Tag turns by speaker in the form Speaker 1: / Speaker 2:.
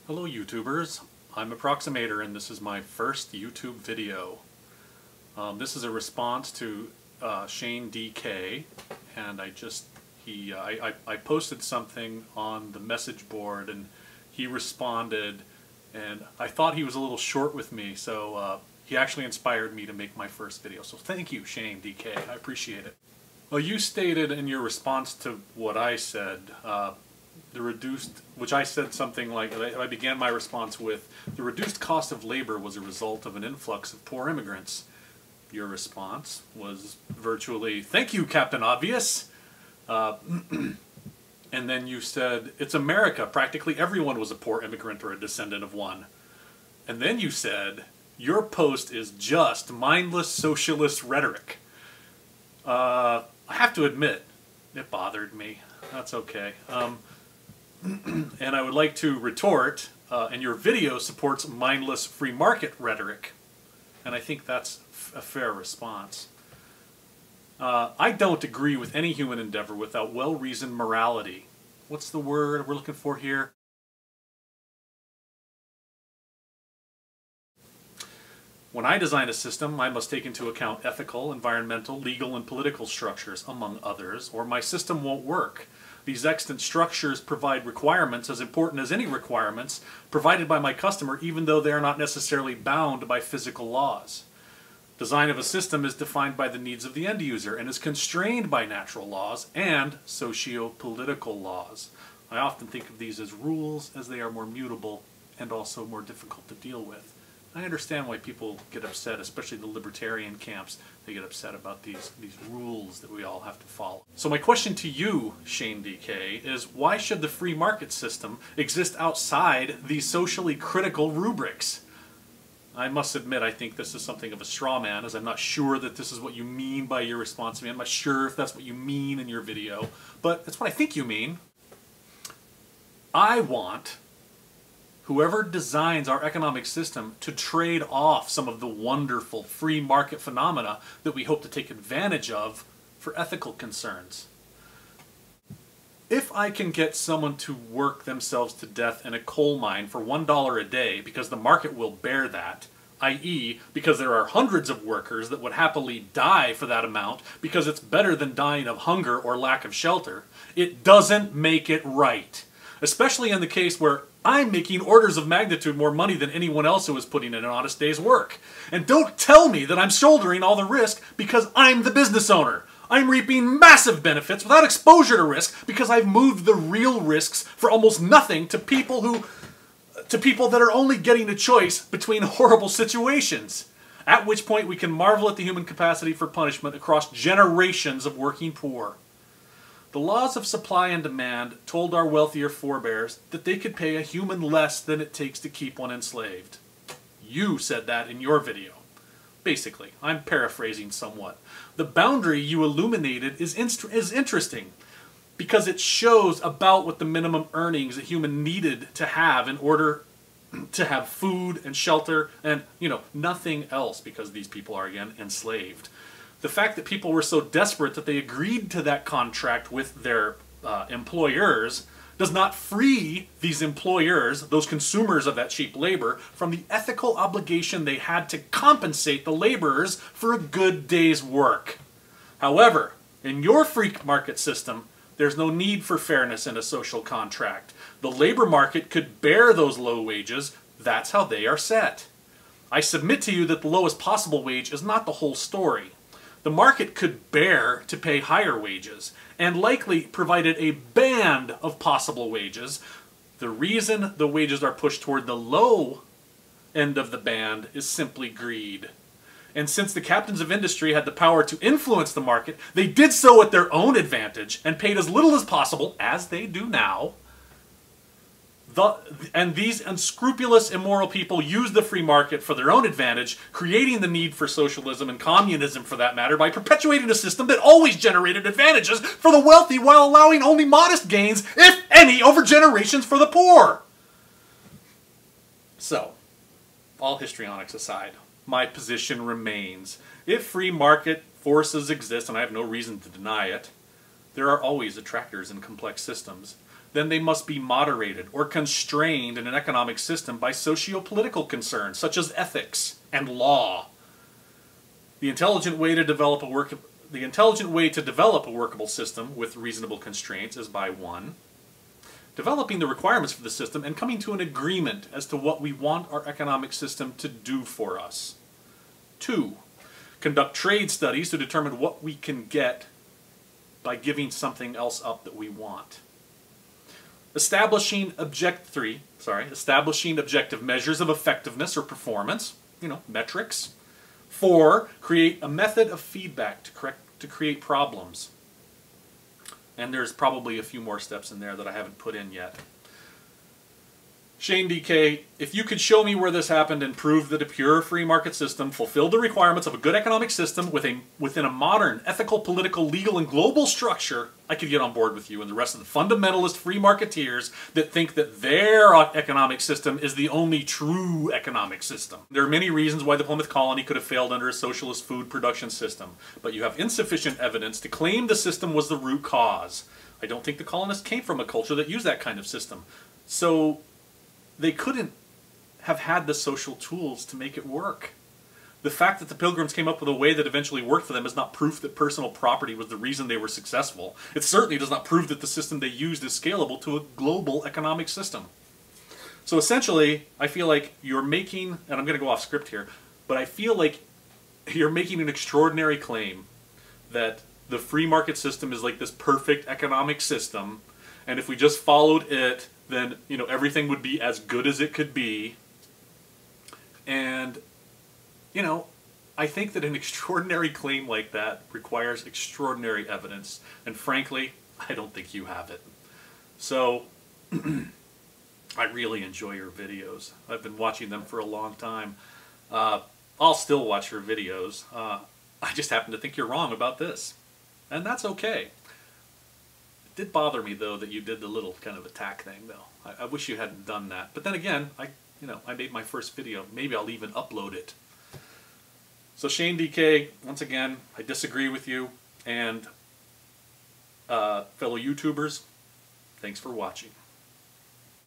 Speaker 1: Hello YouTubers, I'm Approximator and this is my first YouTube video. This is a response to shanedk, and I posted something on the message board and he responded, and I thought he was a little short with me, so he actually inspired me to make my first video. So thank you, shanedk, I appreciate it. Well, you stated in your response to what I said, which I said something like, I began my response with, the reduced cost of labor was a result of an influx of poor immigrants. Your response was virtually, thank you, Captain Obvious. And then you said, it's America, practically everyone was a poor immigrant or a descendant of one. And then you said, your post is just mindless socialist rhetoric. I have to admit, it bothered me. That's okay. And I would like to retort, and your video supports mindless free market rhetoric. And I think that's a fair response. I don't agree with any human endeavor without well-reasoned morality. What's the word we're looking for here? When I design a system, I must take into account ethical, environmental, legal, and political structures, among others, or my system won't work. These extant structures provide requirements as important as any requirements provided by my customer, even though they are not necessarily bound by physical laws. Design of a system is defined by the needs of the end user and is constrained by natural laws and sociopolitical laws. I often think of these as rules, as they are more mutable and also more difficult to deal with. I understand why people get upset, especially the libertarian camps. They get upset about these rules that we all have to follow. So my question to you, shanedk, is why should the free market system exist outside these socially critical rubrics? I must admit, I think this is something of a straw man, as I'm not sure that this is what you mean by your response to me. I'm not sure if that's what you mean in your video, but that's what I think you mean. I want whoever designs our economic system to trade off some of the wonderful free market phenomena that we hope to take advantage of for ethical concerns. If I can get someone to work themselves to death in a coal mine for $1 a day because the market will bear that, i.e. because there are hundreds of workers that would happily die for that amount because it's better than dying of hunger or lack of shelter, it doesn't make it right. Especially in the case where I'm making orders of magnitude more money than anyone else who is putting in an honest day's work. And don't tell me that I'm shouldering all the risk because I'm the business owner. I'm reaping massive benefits without exposure to risk because I've moved the real risks for almost nothing to people that are only getting a choice between horrible situations. At which point we can marvel at the human capacity for punishment across generations of working poor. The laws of supply and demand told our wealthier forebears that they could pay a human less than it takes to keep one enslaved. You said that in your video. Basically, I'm paraphrasing somewhat. The boundary you illuminated is interesting because it shows about what the minimum earnings a human needed to have in order to have food and shelter and, nothing else, because these people are, again, enslaved. The fact that people were so desperate that they agreed to that contract with their employers does not free these employers, those consumers of that cheap labor, from the ethical obligation they had to compensate the laborers for a good day's work. However, in your free market system, there's no need for fairness in a social contract. The labor market could bear those low wages. That's how they are set. I submit to you that the lowest possible wage is not the whole story. The market could bear to pay higher wages, and likely provided a band of possible wages. The reason the wages are pushed toward the low end of the band is simply greed. And since the captains of industry had the power to influence the market, they did so at their own advantage and paid as little as possible, as they do now. And these unscrupulous, immoral people use the free market for their own advantage, creating the need for socialism and communism, for that matter, by perpetuating a system that always generated advantages for the wealthy while allowing only modest gains, if any, over generations for the poor. So, all histrionics aside, my position remains. If free market forces exist, and I have no reason to deny it, there are always attractors in complex systems. then they must be moderated or constrained in an economic system by sociopolitical concerns, such as ethics and law. The intelligent way to develop a workable system with reasonable constraints is by 1. Developing the requirements for the system and coming to an agreement as to what we want our economic system to do for us. 2. Conduct trade studies to determine what we can get by giving something else up that we want. Establishing objective measures of effectiveness or performance, metrics. 4. Create a method of feedback to create problems. And there's probably a few more steps in there that I haven't put in yet. shanedk, if you could show me where this happened and prove that a pure free market system fulfilled the requirements of a good economic system within a modern, ethical, political, legal, and global structure, I could get on board with you and the rest of the fundamentalist free marketeers that think that their economic system is the only true economic system. There are many reasons why the Plymouth Colony could have failed under a socialist food production system, but you have insufficient evidence to claim the system was the root cause. I don't think the colonists came from a culture that used that kind of system. So they couldn't have had the social tools to make it work. The fact that the Pilgrims came up with a way that eventually worked for them is not proof that personal property was the reason they were successful. It certainly does not prove that the system they used is scalable to a global economic system. So essentially, I feel like you're making, and I'm going to go off script here, but I feel like you're making an extraordinary claim that the free market system is like this perfect economic system, and if we just followed it, then everything would be as good as it could be. And I think that an extraordinary claim like that requires extraordinary evidence, and frankly, I don't think you have it. So I really enjoy your videos. I've been watching them for a long time. I'll still watch your videos. I just happen to think you're wrong about this, and that's okay. It did bother me, though, that you did the little kind of attack thing, though. I wish you hadn't done that. But then again, I made my first video. Maybe I'll even upload it. So shanedk, once again, I disagree with you. And fellow YouTubers, thanks for watching.